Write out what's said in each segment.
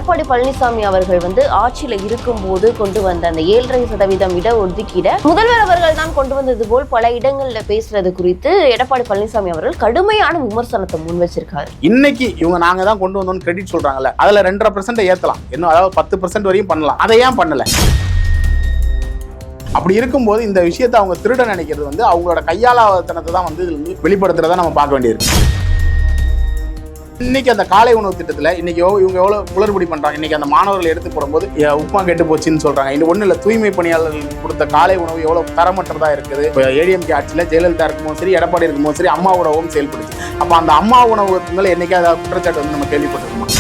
எடப்பாடி பழனிசாமி அவர்கள் ஆட்சியில இருக்கும்போது கொண்டு வந்த அந்த 7.5% இடஒதுக்கீட முதல்வர் அவர்கள் தான் கொண்டு வந்தது போல் பல இடங்கள்ல பேசுறது குறித்து எடப்பாடி பழனிசாமி அவர்கள் கடுமையான விமர்சனத்தை முன் வச்சிருக்காரு. இன்னைக்கு இவங்க நாங்க தான் கொண்டு வந்தோம்னு கிரெடிட் சொல்றாங்கல்ல, அதுல 2.5% ஏத்தலாம், இன்னும் அதாவது 10% வரையும் பண்ணலாம். அதை ஏன் பண்ணல? அப்படி இருக்கும்போது இந்த விஷயத்தை அவங்க திருட நினைக்கிறது அவங்களோட கையாளாதனத்தை தான் இதுல வெளிப்படுத்துறதா நம்ம பார்க்க வேண்டியிருக்கு. இன்னைக்கு அந்த காலை உணவு திட்டத்தில் இன்னைக்கு இவங்க எவ்வளோ குளறுபடி பண்ணுறாங்க. இன்னைக்கு அந்த மாணவர்கள் எடுத்து போடும்போது உப்புமா கெட்டு போச்சுன்னு சொல்றாங்க. இன்னும் ஒன்றும் இல்லை, தூய்மை பணியாளர்கள் கொடுத்த காலை உணவு எவ்வளோ தரமற்றதா இருக்குது. இப்போ ஏடிஎம்கே ஆட்சியில் ஜெயலலிதா இருக்கும்போது சரி, எடப்பாடி இருக்கும்போது சரி, அம்மா உணவும் செயல்படுச்சு. அப்போ அந்த அம்மா உணவுக்கு மேலே என்னைக்கே அதை குற்றச்சாட்டு நம்ம கேள்விப்பட்டிருக்கோம்.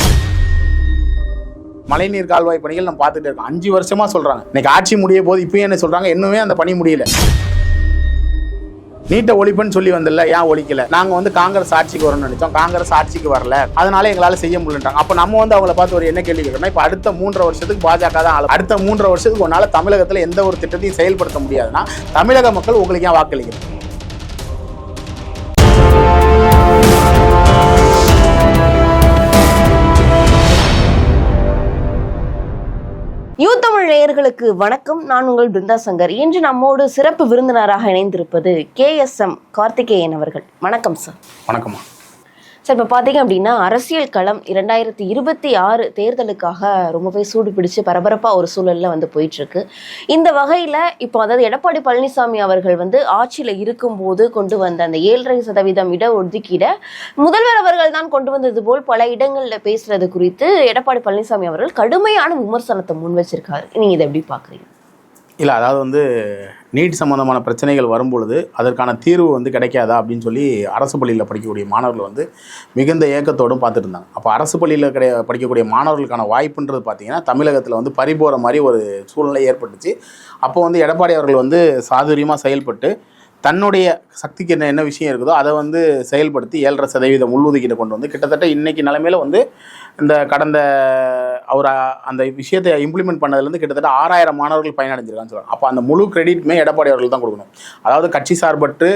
மழைநீர் கால்வாய் பணிகள் நம்ம பார்த்துட்டு இருக்கோம். 5 வருஷமா சொல்றாங்க. இன்னைக்கு ஆட்சி முடிய போது இப்போ என்ன சொல்றாங்க, இன்னுமே அந்த பணி முடியல. நீட்டை ஒழிப்புன்னு சொல்லி வந்தில்ல, ஏன் ஒழிக்கல? நாங்க காங்கிரஸ் ஆட்சிக்கு வரணும்னு நினைச்சோம், காங்கிரஸ் ஆட்சிக்கு வரல, அதனால எங்களால செய்ய முடியலன்றாங்க. அப்ப நம்ம அவங்கள பார்த்து ஒரு என்ன கேள்வி கேட்கணும், இப்ப அடுத்த 3.5 வருஷத்துக்கு பாஜக தான் அடுத்த 3.5 வருஷத்துக்கு உன்னால தமிழகத்துல எந்த ஒரு திட்டத்தையும் செயல்படுத்த முடியாதுன்னா தமிழக மக்கள் உங்களுக்கு ஏன் வாக்களிக்கணும்? யூத்தமிழ் நேயர்களுக்கு வணக்கம். நான் உங்கள் பிருந்தா சங்கர். இன்று நம்மோடு சிறப்பு விருந்தினராக இணைந்திருப்பது KSM கார்த்திகேயன் அவர்கள். வணக்கம் சார். வணக்கம்மா. சார், இப்போ பார்த்தீங்க அப்படின்னா அரசியல் களம் 2026 தேர்தலுக்காக ரொம்பவே சூடு பிடிச்சு பரபரப்பாக ஒரு சூழலில் போயிட்டு இருக்கு. இந்த வகையில் இப்போ அதாவது எடப்பாடி பழனிசாமி அவர்கள் ஆட்சியில் இருக்கும்போது கொண்டு வந்த அந்த 7.5% இடஒதுக்கீட முதல்வர் அவர்கள் தான் கொண்டு வந்தது போல் பல இடங்களில் பேசுறது குறித்து எடப்பாடி பழனிசாமி அவர்கள் கடுமையான விமர்சனத்தை முன் வச்சிருக்காரு. நீங்கள் இதை எப்படி பார்க்குறீங்க? இல்லை, அதாவது நீட் சம்மந்தமான பிரச்சனைகள் வரும்பொழுது அதற்கான தீர்வு கிடைக்காதா அப்படின்னு சொல்லி அரசு பள்ளியில் படிக்கக்கூடிய மாணவர்கள் மிகுந்த ஏக்கத்தோடும் பார்த்துட்டு இருந்தாங்க. அப்போ அரசு பள்ளியில் படிக்கக்கூடிய மாணவர்களுக்கான வாய்ப்புன்றது பார்த்திங்கன்னா தமிழகத்தில் பறிபோகிற மாதிரி ஒரு சூழ்நிலை ஏற்பட்டுச்சு. அப்போ எடப்பாடி அவர்கள் சாதுரியமாக செயல்பட்டு தன்னுடைய சக்திக்கு என்ன விஷயம் இருக்குதோ அதை செயல்படுத்தி 7.5% உள்ஒதுக்கீட்டை கொண்டு கிட்டத்தட்ட இன்னைக்கு நிலைமையில இந்த கடந்த அவர் அந்த விஷயத்தை இம்ப்ளிமெண்ட் பண்ணதுலேருந்து கிட்டத்தட்ட 6000 மாணவர்கள் பயனடைஞ்சிருக்கான்னு சொல்கிறாங்க. அப்போ அந்த முழு கிரெடிட்டுமே எடப்பாடி அவர்கள் தான் கொடுக்கணும். அதாவது கட்சி சார்பற்று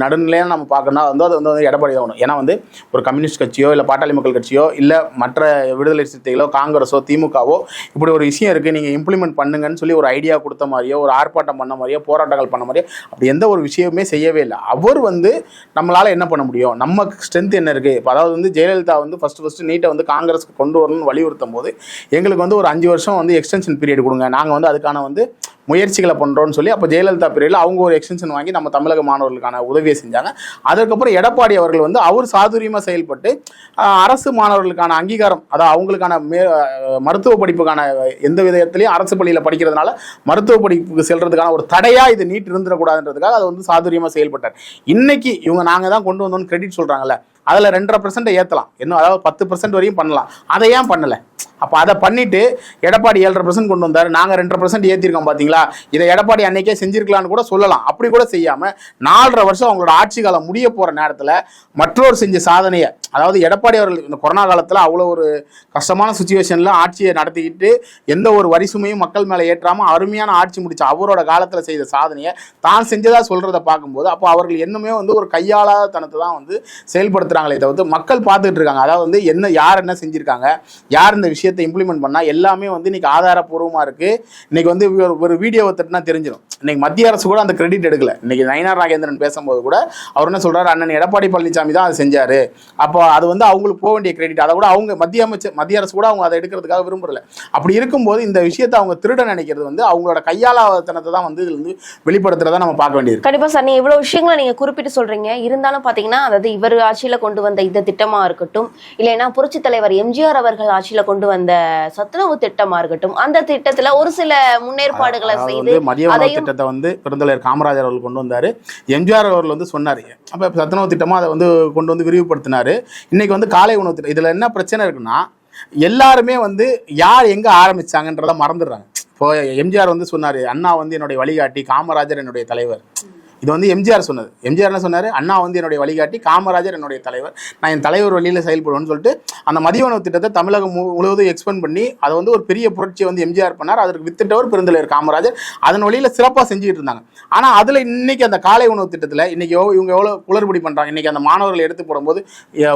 நடுநிலையாக நம்ம பார்க்கணும்னா அது எடப்பாடி தான் வேணும். ஏன்னா ஒரு கம்யூனிஸ்ட் கட்சியோ இல்லை பாட்டாளி மக்கள் கட்சியோ இல்லை மற்ற விடுதலை சிறுத்தைகளோ காங்கிரஸோ திமுகவோ இப்படி ஒரு விஷயம் இருக்குது, நீங்கள் இம்ப்ளிமெண்ட் பண்ணுங்கன்னு சொல்லி ஒரு ஐடியா கொடுத்த மாதிரியோ ஒரு ஆர்ப்பாட்டம் பண்ண மாதிரியோ போராட்டங்கள் பண்ண மாதிரியோ அப்படி எந்த ஒரு விஷயமே செய்யவே இல்லை. அவர் நம்மளால் என்ன பண்ண முடியும், நம்ம ஸ்ட்ரென்த் என்ன இருக்குது. இப்போ அதாவது ஜெயலலிதா ஃபஸ்ட்டு நீட்டை காங்கிரஸ் கொண்டு வரணும்னு வலியுறுத்தும் போது எங்களுக்கு ஒரு 5 வருஷம் எக்ஸ்டென்ஷன் பீரியட் கொடுங்க, நாங்கள் அதுக்கான முயற்சிகளை பண்ணுறோன்னு சொல்லி அப்போ ஜெயலலிதா பீரியடில் அவங்க ஒரு எக்ஸ்டென்ஷன் வாங்கி நம்ம தமிழக மாணவர்களுக்கான உதவியை செஞ்சாங்க. அதற்கப்புறம் எடப்பாடி அவர்கள் அவர் சாதுரியமாக செயல்பட்டு அரசு மாணவர்களுக்கான அங்கீகாரம், அதாவது அவங்களுக்கான மருத்துவ படிப்புக்கான எந்த விதத்திலையும் அரசு பள்ளியில் படிக்கிறதுனால மருத்துவ படிப்புக்கு செல்றதுக்கான ஒரு தடையாக இது நீட் இருந்துடக்கூடாதுன்றதுக்காக அதை சாதுரியமாக செயல்பட்டார். இன்னைக்கு இவங்க நாங்கள் தான் கொண்டு வந்தோம்னு கிரெடிட் சொல்கிறாங்கல்ல, அதில் 2.5% ஏற்றலாம், இன்னும் அதாவது 10% வரையும் பண்ணலாம். அதை ஏன் பண்ணலை? அப்போ அதை பண்ணிட்டு எடப்பாடி 7.5% கொண்டு வந்தார், நாங்கள் 2.5% ஏற்றிருக்கோம் பார்த்தீங்களா, இதை எடப்பாடி அன்னைக்கே செஞ்சிருக்கலான்னு கூட சொல்லலாம். அப்படி கூட செய்யாமல் 4.5 வருஷம் அவங்களோட ஆட்சி காலம் முடிய போகிற நேரத்தில் மற்றொரு செஞ்ச சாதனையை, அதாவது எடப்பாடி அவர்கள் இந்த கொரோனா காலத்தில் அவ்வளோ ஒரு கஷ்டமான சுச்சுவேஷனில் ஆட்சியை நடத்திக்கிட்டு எந்த ஒரு வரி சுமையும் மக்கள் மேலே ஏற்றாமல் அருமையான ஆட்சி முடிச்ச அவரோட காலத்தில் செய்த சாதனையை தான் செஞ்சதாக சொல்கிறத பார்க்கும்போது அப்போ அவர்கள் என்னமே ஒரு கையாளாத தனத்தை தான் செயல்படுத்துகிறாங்களே தவிர்த்து மக்கள் பார்த்துட்டு இருக்காங்க. அதாவது யார் என்ன செஞ்சுருக்காங்க, யார் இந்த விஷயத்தை இம்ப்ளிமெண்ட் பண்ணா எல்லாமே இன்னைக்கு ஆதாரப்பூர்வமா இருக்கு. இன்னைக்கு ஒரு வீடியோவை தட்டினா தெரிஞ்சிடும். இன்னைக்கு மத்திய அரசு கூட அந்த கிரெடிட் எடுக்கல. இன்னைக்கு நயினார் நாகேந்திரன் பேசும்போது கூட அவர் என்ன சொல்றாரு, அண்ணன் எடப்பாடி பழனிசாமி தான் அதை செஞ்சாரு, அப்போ அது அவங்களுக்கு போக வேண்டிய கிரெடிட், அதை கூட அவங்க மத்திய அரசு கூட அவங்க அதை எடுக்கிறதுக்காக விரும்புறல. அப்படி இருக்கும்போது இந்த விஷயத்தை அவங்க திருட நினைக்கிறது அவங்களோட கையாளாதனத்தை தான் இதுல வெளிப்படுத்துறதா நம்ம பார்க்க வேண்டியது. கண்டிப்பா சார், நீங்க இவ்வளவு விஷயங்களை நீங்க குறிப்பிட்டு சொல்றீங்க. இருந்தாலும் பாத்தீங்கன்னா அதாவது இவர் ஆட்சியில கொண்டு வந்த இந்த திட்டமா இருக்கட்டும், இல்லைன்னா புரட்சி தலைவர் எம்ஜிஆர் அவர்கள் ஆட்சியில கொண்டு வந்த சத்துணவு திட்டமா இருக்கட்டும், அந்த திட்டத்துல ஒரு சில முன்னேற்பாடுகளை செய்து மதிய உணவு திட்டத்தை பெருந்தலைவர் காமராஜர் அவர்கள் கொண்டு வந்தாரு. எம்ஜிஆர் அவர்கள் சொன்னாரு, அப்ப சத்துணவு திட்டமா அதை கொண்டு விரிவுபடுத்தினாரு. இன்னைக்கு காலை உணவு திட்டம், இதுல என்ன பிரச்சனை இருக்குன்னா எல்லாருமே யார் எங்க ஆரம்பிச்சாங்கன்றத மறந்துடுறாங்க. இப்போ எம்ஜிஆர் சொன்னாரு, அண்ணா என்னுடைய வழிகாட்டி, காமராஜர் என்னுடைய தலைவர். இது வந்து எம்ஜிஆர் சொன்னது. எம்ஜிஆர் என்ன சொன்னார், அண்ணா வந்து என்னுடைய வழிகாட்டி, காமராஜர் என்னுடைய தலைவர், நான் என் தலைவர் வழியில் செயல்படுவேன்னு சொல்லிட்டு அந்த மதிய உணவு திட்டத்தை தமிழகம் முழுவதும் எக்ஸ்பெண்ட் பண்ணி அதை வந்து ஒரு பெரிய புரட்சியை வந்து எம்ஜிஆர் பண்ணார். அதற்கு வித்திட்டவர் பெருந்தலைவர் காமராஜர். அதன் வழியில் சிறப்பாக செஞ்சுக்கிட்டு இருந்தாங்க. ஆனால் அதில் இன்னைக்கு அந்த காலை உணவு திட்டத்தில் இன்னைக்கு இவங்க எவ்வளோ குளறுபடி பண்ணுறாங்க. இன்னைக்கு அந்த மாணவர்கள் எடுத்து போடும்போது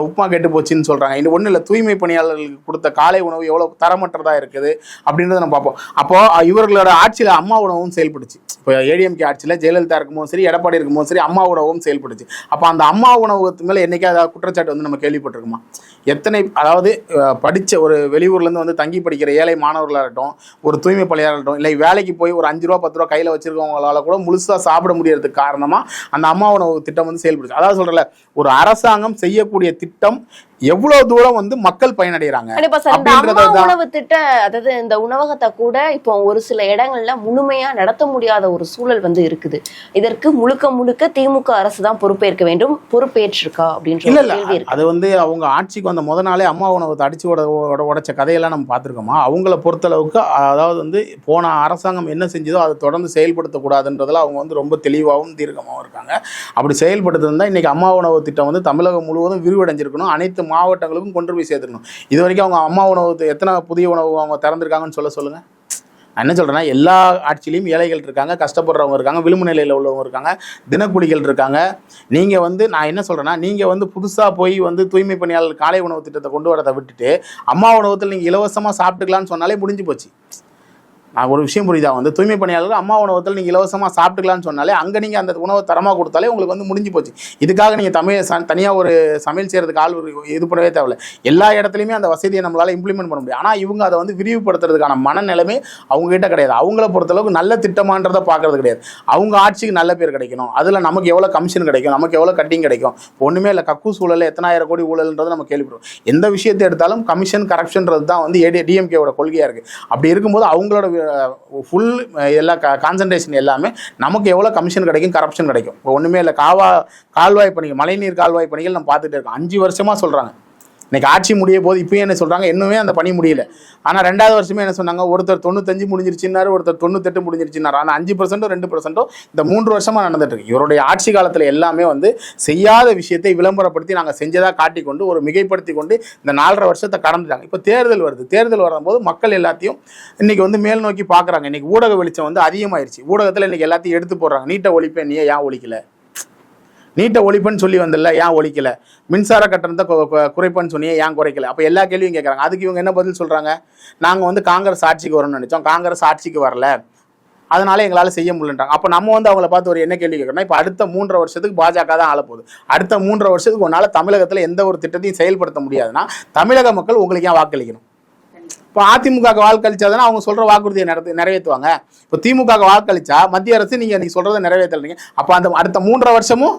உப்புமா கெட்டு போச்சுன்னு சொல்கிறாங்க. இது ஒன்றும் இல்லை, தூய்மை பணியாளர்களுக்கு கொடுத்த காலை உணவு எவ்வளோ தரமற்றதாக இருக்குது அப்படின்றத நம்ம பார்ப்போம். அப்போது இவர்களோட ஆட்சியில் அம்மா உணவும் செயல்படுச்சு. இப்போ ஏடிஎம்கே ஆட்சியில் ஜெயலலிதா இருக்கும்போது சரி, எடப்பாடி இருக்கும்போது சரி, அம்மா உணவும் செயல்படுச்சு. அப்போ அந்த அம்மா உணவு மேலே என்றைக்கே அதாவது குற்றச்சாட்டு வந்து நம்ம கேள்விப்பட்டிருக்குமா? எத்தனை அதாவது படித்த ஒரு வெளியூர்லேருந்து வந்து தங்கி படிக்கிற ஏழை மாணவர்களாக இருக்கட்டும், ஒரு தூய்மை பணியாளர் இருக்கட்டும், இல்லை வேலைக்கு போய் ஒரு 5 ரூபா 10 ரூபா கையில் வச்சிருக்கவங்களால கூட முழுசாக சாப்பிட முடியறதுக்கு காரணமாக அந்த அம்மா உணவு திட்டம் வந்து செயல்படுச்சு. அதாவது சொல்கிறல, ஒரு அரசாங்கம் செய்யக்கூடிய திட்டம் எவ்வளவு தூரம் வந்து மக்கள் பயனடைகிறாங்க. உணவு திட்ட, அதாவது இந்த உணவகத்தை கூட இப்போ ஒரு சில இடங்கள்ல முழுமையா நடத்த முடியாத ஒரு சூழல் வந்து இருக்குது. இதற்கு முழுக்க திமுக அரசு தான் பொறுப்பேற்க வேண்டும். பொறுப்பேற்றிருக்கா அப்படின்ற கேள்வி இருக்கு. அது வந்து அவங்க ஆட்சிக்கு வந்த முத நாளே அம்மா உணவத்தை அடிச்சு உடைச்ச கதையெல்லாம் நம்ம பார்த்துருக்கோமா? அவங்கள பொறுத்தளவுக்கு அதாவது வந்து போன அரசாங்கம் என்ன செஞ்சதோ அதை தொடர்ந்து செயல்படுத்தக்கூடாதுன்றதுல அவங்க வந்து ரொம்ப தெளிவாகவும் தீர்க்கமாகவும் இருக்காங்க. அப்படி செயல்படுத்திருந்தா இன்னைக்கு அம்மா உணவு திட்டம் வந்து தமிழகம் முழுவதும் விரிவடைஞ்சிருக்கணும், அனைத்து மாவட்டங்களுக்கும் கொண்டு போய் சேர்த்துக்கணும். இது வரைக்கும் அவங்க அம்மா உணவு எத்தனை புதிய உணவு அவங்க திறந்திருக்காங்கன்னு சொல்லுங்க. நான் என்ன சொல்கிறேன்னா, எல்லா ஆட்சியிலையும் ஏழைகள் இருக்காங்க, கஷ்டப்படுறவங்க இருக்காங்க, விளிம்பு நிலையில் உள்ளவங்க இருக்காங்க, தினக்கூலிகள் இருக்காங்க. நீங்கள் வந்து நான் என்ன சொல்கிறேன்னா, நீங்கள் வந்து புதுசாக போய் வந்து தூய்மை பணியாளர் காலை உணவு திட்டத்தை கொண்டு வரதை விட்டுட்டு அம்மா உணவகத்தில் நீங்கள் இலவசமாக சாப்பிட்டுக்கலான்னு சொன்னாலே முடிஞ்சு போச்சு. நான் ஒரு விஷயம் புரியுதா, வந்து தூய்மை பணியாளர்கள் அம்மா உணவகத்தில் நீங்கள் இலவசமாக சாப்பிட்டுக்கலான்னு சொன்னாலே அங்கே நீங்கள் அந்த உணவை தரமாக கொடுத்தாலே உங்களுக்கு வந்து முடிஞ்சு போச்சு. இதுக்காக நீங்கள் தனியாக ஒரு சமையல் செய்கிறதுக்கு ஆள் இது பண்ணவே தேவையில்லை. எல்லா இடத்துலையுமே அந்த வசதியை நம்மளால் இம்ப்ளிமெண்ட் பண்ண முடியும். ஆனால் இவங்க அதை வந்து விரிவுபடுத்துறதுக்கான மனநிலைமை அவங்ககிட்ட கிடையாது. அவங்கள பொறுத்தளவுக்கு நல்ல திட்டமானதை பார்க்கறது கிடையாது. அவங்க ஆட்சிக்கு நல்ல பேர் கிடைக்கணும், அதில் நமக்கு எவ்வளோ கமிஷன் கிடைக்கும், நமக்கு எவ்வளோ கட்டிங் கிடைக்கும். ஒன்றுமே இல்லை, கக்கு சூழலில் எத்தனாயிரம் கோடி ஊழல்ன்றது நம்ம கேள்விப்படுறோம். எந்த விஷயத்தை எடுத்தாலும் கமிஷன் கரப்ஷன்றது தான் வந்து டிஎம்கேவோட கொள்கையாக இருக்குது. அப்படி இருக்கும்போது அவங்களோட ஃபுல் எல்லா கான்சன்ட்ரேஷன் எல்லாமே நமக்கு எவ்வளோ கமிஷன் கிடைக்கும், கரப்ஷன் கிடைக்கும். இப்போ ஒன்றுமே இல்லை, கால்வாய் பணிகள், மழைநீர் கால்வாய் பணிகள் நம்ம பார்த்துட்டு இருக்கோம். 5 வருஷமாக சொல்கிறாங்க. இன்றைக்கி ஆட்சி முடிய போது இப்போயும் என்ன சொல்கிறாங்க, இன்னுமே அந்த பணி முடியல. ஆனால் 2வது வருஷமே என்ன சொன்னாங்க, ஒருத்தர் 95 முடிஞ்சிருச்சுன்னாரு, ஒருத்தர் 98 முடிஞ்சிருச்சுன்னாரு. ஆனால் 5% 2% இந்த 3 வருஷமாக நடந்துட்டு இருக்கு. இவருடைய ஆட்சி காலத்தில் எல்லாமே வந்து செய்யாத விஷயத்தை விளம்பரப்படுத்தி நாங்கள் செஞ்சதாக காட்டிக்கொண்டு ஒரு மிகைப்படுத்தி கொண்டு இந்த 4.5 வருஷத்தை கடந்துட்டாங்க. இப்போ தேர்தல் வருது. தேர்தல் வரும்போது மக்கள் எல்லாத்தையும் இன்றைக்கி வந்து மேல் நோக்கி பார்க்குறாங்க. இன்றைக்கி ஊடக வெளிச்சம் வந்து அதிகமாகிடுச்சு. ஊடகத்தில் இன்றைக்கி எல்லாத்தையும் எடுத்து போடுறாங்க. நீட்டை ஒழிப்பேன், நீ ஏன் ஒழிக்கல? நீட்டை ஒழிப்புன்னு சொல்லி வந்தில்ல, ஏன் ஒழிக்கல? மின்சார கட்டணத்தை குறைப்பேன்னு சொன்னியே, ஏன் குறைக்கல? அப்போ எல்லா கேள்வியும் கேட்குறாங்க. அதுக்கு இவங்க என்ன பதில் சொல்கிறாங்க, நாங்கள் வந்து காங்கிரஸ் ஆட்சிக்கு வரணும்னு நினச்சோம், காங்கிரஸ் ஆட்சிக்கு வரல, அதனால எங்களால் செய்ய முடியலன்றாங்க. அப்போ நம்ம வந்து அவங்கள பார்த்து ஒரு என்ன கேள்வி கேட்குறோம்னா, இப்போ அடுத்த 3.5 வருஷத்துக்கு பாஜக தான் ஆளப்போகுது. அடுத்த 3.5 வருஷத்துக்கு உன்னால் தமிழகத்தில் எந்த ஒரு திட்டத்தையும் செயல்படுத்த முடியாதுன்னா தமிழக மக்கள் உங்களுக்கு ஏன் வாக்களிக்கணும்? இப்போ அதிமுக வாக்களிச்சாதானே அவங்க சொல்கிற வாக்குறுதியை நிறைவேற்றுவாங்க. இப்போ திமுக வாக்களிச்சா மத்திய அரசு நீங்கள் சொல்கிறத நிறைவேற்றலைங்க. அப்போ அந்த அடுத்த 3.5 வருஷமும்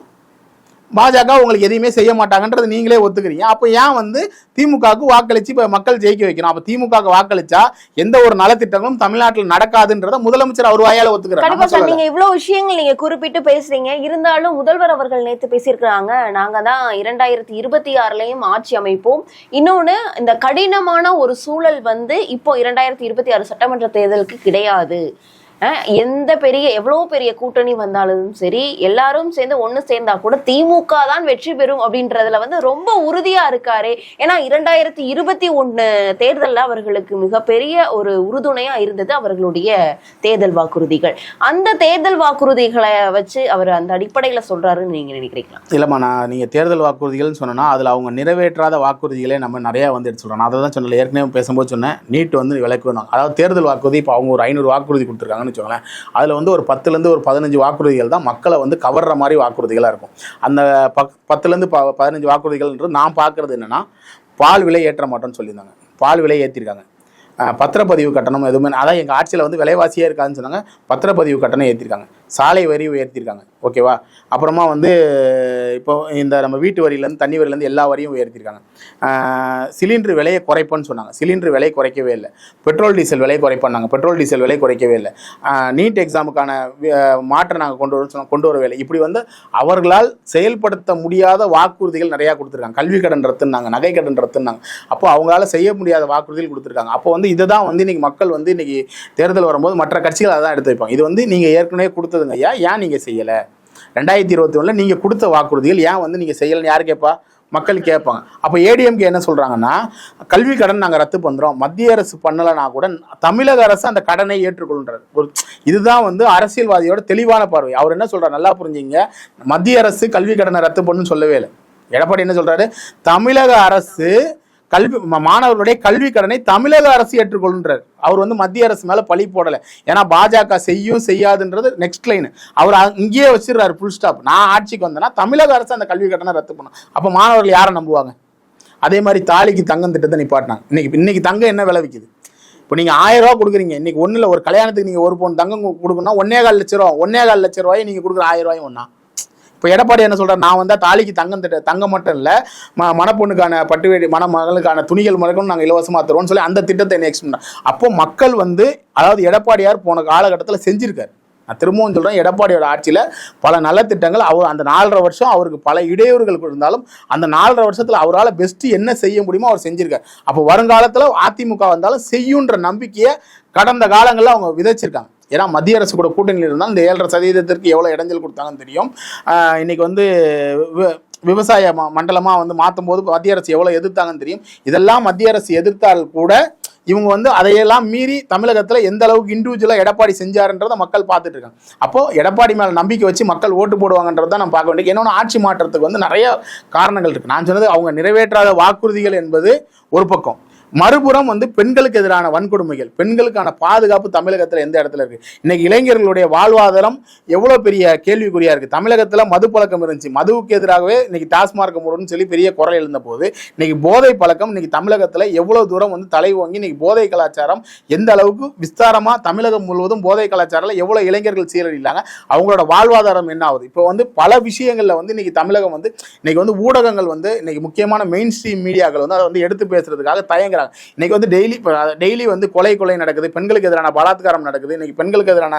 பாஜக உங்களுக்கு எதையுமே செய்ய மாட்டாங்கன்றது நீங்களே ஒத்துக்கிறீங்க. அப்போ ஏன் வந்து திமுகவுக்கு வாக்களிச்சு இப்போ மக்கள் ஜெயிக்க வைக்கணும்? அப்போ திமுகவுக்கு வாக்களிச்சா எந்த ஒரு நலத்திட்டங்களும் தமிழ்நாட்டில் நடக்காதுன்றத முதலமைச்சர் அவர் வாயால ஒத்துக்கிறாங்க. நீங்க இவ்வளவு விஷயங்கள் நீங்க குறிப்பிட்டு பேசுறீங்க. இருந்தாலும் முதல்வர் அவர்கள் நேற்று பேசியிருக்கிறாங்க, நாங்க தான் 2026லயும் ஆட்சி அமைப்போம். இன்னொன்னு, இந்த கடினமான ஒரு சூழல் வந்து இப்போ 2026 சட்டமன்ற தேர்தலுக்கு கிடையாது. எவ்வளவு பெரிய கூட்டணி வந்தாலும் சரி, எல்லாரும் சேர்ந்து ஒண்ணு சேர்ந்தா கூட திமுக தான் வெற்றி பெறும் அப்படின்றதுல வந்து ரொம்ப உறுதியா இருக்காரு. ஏன்னா 2021 தேர்தல்ல அவர்களுக்கு மிகப்பெரிய ஒரு உறுதுணையா இருந்தது அவர்களுடைய தேர்தல் வாக்குறுதிகள். அந்த தேர்தல் வாக்குறுதிகளை வச்சு அவர் அந்த அடிப்படையில சொல்றாருன்னு நீங்க நினைக்கிறீங்களா? இல்லம்மா, நீங்க தேர்தல் வாக்குறுதிகள்னு சொன்னா அதுல அவங்க நிறைவேற்றாத வாக்குறுதிகளே நம்ம நிறைய வந்து எடுத்து சொல்றோம். அதை தான் சொன்னல, ஏற்கனவே பேசும்போது சொன்னேன், நீட் வந்து விலக்குவாங்க. அதாவது தேர்தல் வாக்குறுதி இப்போ அவங்க ஒரு 500 வாக்குறுதி கொடுத்துருக்காங்க. அதில் வந்து ஒரு 10லேருந்து ஒரு 15 வாக்குறுதிகள் தான் மக்களை வந்து கவர்ற மாதிரி வாக்குறுதிகளாக இருக்கும். அந்த 10லேருந்து 15 வாக்குறுதிகள்ன்றது நான் பார்க்குறது என்னென்னா, பால் விலை ஏற்ற மாட்டோம்னு சொல்லியிருந்தாங்க. பால் விலை ஏற்றிருக்காங்க. பத்திரப்பதிவு கட்டணம் எதுவுமே, அதான் எங்கள் ஆட்சியில் வந்து விலைவாசியாக இருக்காதுன்னு சொன்னாங்க. பத்திரப்பதிவு கட்டணம் ஏற்றிருக்காங்க, சாலை வரி உயர்த்திருக்காங்க. ஓகேவா? அப்புறமா வந்து இப்போ இந்த நம்ம வீட்டு வரியிலேருந்து தண்ணி வரியிலேருந்து எல்லா வரியும் உயர்த்திருக்காங்க. சிலிண்டர் விலையை குறைப்போன்னு சொன்னாங்க, சிலிண்டர் விலை குறைக்கவே இல்லை. பெட்ரோல் டீசல் விலை குறைப்பாங்க, பெட்ரோல் டீசல் விலை குறைக்கவே இல்லை. நீட் எக்ஸாமுக்கான மாற்றம் நாங்கள் கொண்டு வரவே இல்லை. இப்படி வந்து அவர்களால் செயல்படுத்த முடியாத வாக்குறுதிகள் நிறையா கொடுத்துருக்காங்க. கல்வி கடன் ரத்துனாங்க, நகை கடன் ரத்துனாங்க. அப்போ அவங்களால செய்ய முடியாத வாக்குறுதிகள் கொடுத்துருக்காங்க. அப்போ வந்து இதை தான் வந்து இன்னைக்கு மக்கள் வந்து இன்னைக்கு தேர்தல் வரும்போது மற்ற கட்சிகள் அதை தான் எடுத்து வைப்பாங்க. இது வந்து நீங்கள் ஏற்கனவே கொடுத்ததுங்க ஐயா, ஏன் நீங்கள் செய்யலை? 2021 நீங்கள் கொடுத்த வாக்குறுதிகள் ஏன் வந்து நீங்கள் செய்யலைன்னு யார் கேட்பா? மக்கள் கேட்பாங்க. அப்போ ஏடிஎம்கே என்ன சொல்கிறாங்கன்னா, கல்வி கடன் நாங்கள் ரத்து பண்ணுறோம், மத்திய அரசு பண்ணலைன்னா கூட தமிழக அரசு அந்த கடனை ஏற்றுக்கொள்கிறார். இதுதான் வந்து அரசியல்வாதியோட தெளிவான பார்வை. அவர் என்ன சொல்கிறார் நல்லா புரிஞ்சுங்க, மத்திய அரசு கல்வி கடனை ரத்து பண்ணுன்னு சொல்லவே இல்லை. எடப்பாடி என்ன சொல்கிறாரு, தமிழக அரசு மாணவர்களுடைய கல்வி கடனை தமிழக அரசு ஏற்றுக்கொள்கின்றார். அவர் வந்து மத்திய அரசு மேல பழி போடலை. ஏன்னா பாஜக செய்யும் செய்யாதுன்றது நெக்ஸ்ட் லைன். அவர் இங்கேயே வச்சிடறாரு ஃபுல் ஸ்டாப். நான் ஆட்சிக்கு வந்தேன்னா தமிழக அரசு அந்த கல்வி கடனை ரத்து பண்ணும். அப்போ மாணவர்கள் யாரை நம்புவாங்க? அதே மாதிரி தாலிக்கு தங்கம் திட்டத்தை நிப்பாட்டினாங்க. இன்னைக்கு தங்கம் என்ன விலை விற்குது? இப்போ நீங்கள் 1000 ரூபா கொடுக்குறீங்க. இன்னைக்கு ஒன்றும் இல்லை, ஒரு கல்யாணத்துக்கு நீங்கள் 1 பவுன் தங்கம் கொடுக்கணும்னா 1,4 லட்ச ரூபா. 1,4 லட்ச ரூபாய் நீங்கள் கொடுக்குற 1000 ரூபாயும் ஒன்றா? இப்போ எடப்பாடி என்ன சொல்கிறார், நான் வந்தால் தாலிக்கு தங்கம் மட்டும் இல்லை, மணப்பொண்ணுக்கான பட்டுவேடி மணமகளுக்கான துணிகள் முதற்கும் நாங்கள் இலவசமாக தருவோம்னு சொல்லி அந்த திட்டத்தை நெக்ஸ்ட் பண்ணார். அப்போ மக்கள் வந்து, அதாவது எடப்பாடியார் போன காலகட்டத்தில் செஞ்சிருக்காரு. நான் திரும்பவும் சொல்கிறேன், எடப்பாடியோட ஆட்சியில் பல நலத்திட்டங்கள், அவர் அந்த 4.5 வருஷம் அவருக்கு பல இடையூறுகள் இருந்தாலும் அந்த 4.5 வருஷத்தில் அவரால் பெஸ்ட்டு என்ன செய்ய முடியுமோ அவர் செஞ்சிருக்காரு. அப்போ வருங்காலத்தில் அதிமுக வந்தாலும் செய்யுன்ற நம்பிக்கையை கடந்த காலங்களில் அவங்க விதைச்சிருக்காங்க. ஏன்னா மத்திய அரசு கூட கூட்டணியில் இருந்தால் இந்த 7.5% எவ்வளோ இடைஞ்சல் கொடுத்தாங்கன்னு தெரியும். இன்னைக்கு வந்து விவசாய மண்டலமாக வந்து மாற்றும் போது மத்திய அரசு எவ்வளோ எதிர்த்தாங்கன்னு தெரியும். இதெல்லாம் மத்திய அரசு எதிர்த்தால் கூட இவங்க வந்து அதையெல்லாம் மீறி தமிழகத்தில் எந்த அளவுக்கு இண்டிவிஜுவலாக எடப்பாடி செஞ்சாருன்றதை மக்கள் பார்த்துட்டு இருக்காங்க. அப்போது எடப்பாடி மேலே நம்பிக்கை வச்சு மக்கள் ஓட்டு போடுவாங்கன்றது தான் நம்ம பார்க்க வேண்டியது. இன்னொன்று, ஆட்சி மாற்றத்துக்கு வந்து நிறைய காரணங்கள் இருக்குது. நான் சொன்னது அவங்க நிறைவேற்றாத வாக்குறுதிகள் என்பது ஒரு பக்கம். மறுபுறம் வந்து பெண்களுக்கு எதிரான வன்கொடுமைகள், பெண்களுக்கான பாதுகாப்பு தமிழகத்தில் எந்த இடத்துல இருக்கு? இன்னைக்கு இளைஞர்களுடைய வாழ்வாதாரம் எவ்வளோ பெரிய கேள்விக்குறியா இருக்கு. தமிழகத்தில் மது பழக்கம் இருந்துச்சு, மதுவுக்கு எதிராகவே இன்னைக்கு டாஸ்மார்க் மூடன்னு சொல்லி பெரிய குரல் எழுந்த போது இன்னைக்கு போதை பழக்கம் இன்னைக்கு தமிழகத்தில் எவ்வளோ தூரம் வந்து தலை வாங்கி இன்னைக்கு போதை கலாச்சாரம் எந்த அளவுக்கு விஸ்தாரமாக தமிழகம் முழுவதும் போதை கலாச்சாரத்தில் எவ்வளோ இளைஞர்கள் சீரழிலாங்க, அவங்களோட வாழ்வாதாரம் என்ன ஆகுது? இப்போ வந்து பல விஷயங்களில் வந்து இன்னைக்கு தமிழகம் வந்து இன்னைக்கு வந்து ஊடகங்கள் வந்து இன்னைக்கு முக்கியமான மெயின் ஸ்ட்ரீம் மீடியாக்கள் வந்து அதை வந்து எடுத்து பேசுறதுக்காக தயங்குறாங்க. இன்னைக்கு வந்து டெய்லி வந்து கொலை நடக்குது, பெண்களுக்கு எதிரான பலாத்காரம் நடக்குது, இன்னைக்கு பெண்களுக்கு எதிரான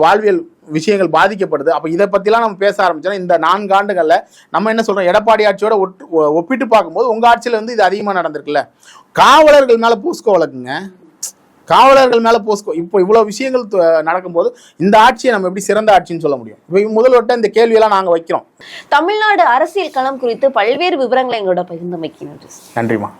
வாழ்வியல் விஷயங்கள் பாதிக்கப்படுது. அப்போ இதை பற்றிலாம் நம்ம பேச ஆரம்பிச்சோன்னா இந்த 4 ஆண்டுகளில் நம்ம என்ன சொல்கிறோம், எடப்பாடி ஆட்சியோட ஒப்பிட்டு பார்க்கும்போது உங்கள் ஆட்சியில் வந்து இது அதிகமாக நடந்திருக்குல்ல. காவலர்கள் மேலே போஸ்கோ வழக்குங்க, காவலர்கள் மேலே போஸ்கோ. இப்போ இவ்வளோ விஷயங்கள் நடக்கும்போது இந்த ஆட்சியை நம்ம எப்படி சிறந்த ஆட்சின்னு சொல்ல முடியும்? இப்போ முதல்வட்ட இந்த கேள்வியெல்லாம் நாங்கள் வைக்கிறோம். தமிழ்நாடு அரசியல் களம் குறித்து பல்வேறு விவரங்களை எங்களோட பகிர்ந்தமைக்கு நன்றி. நன்றிமா.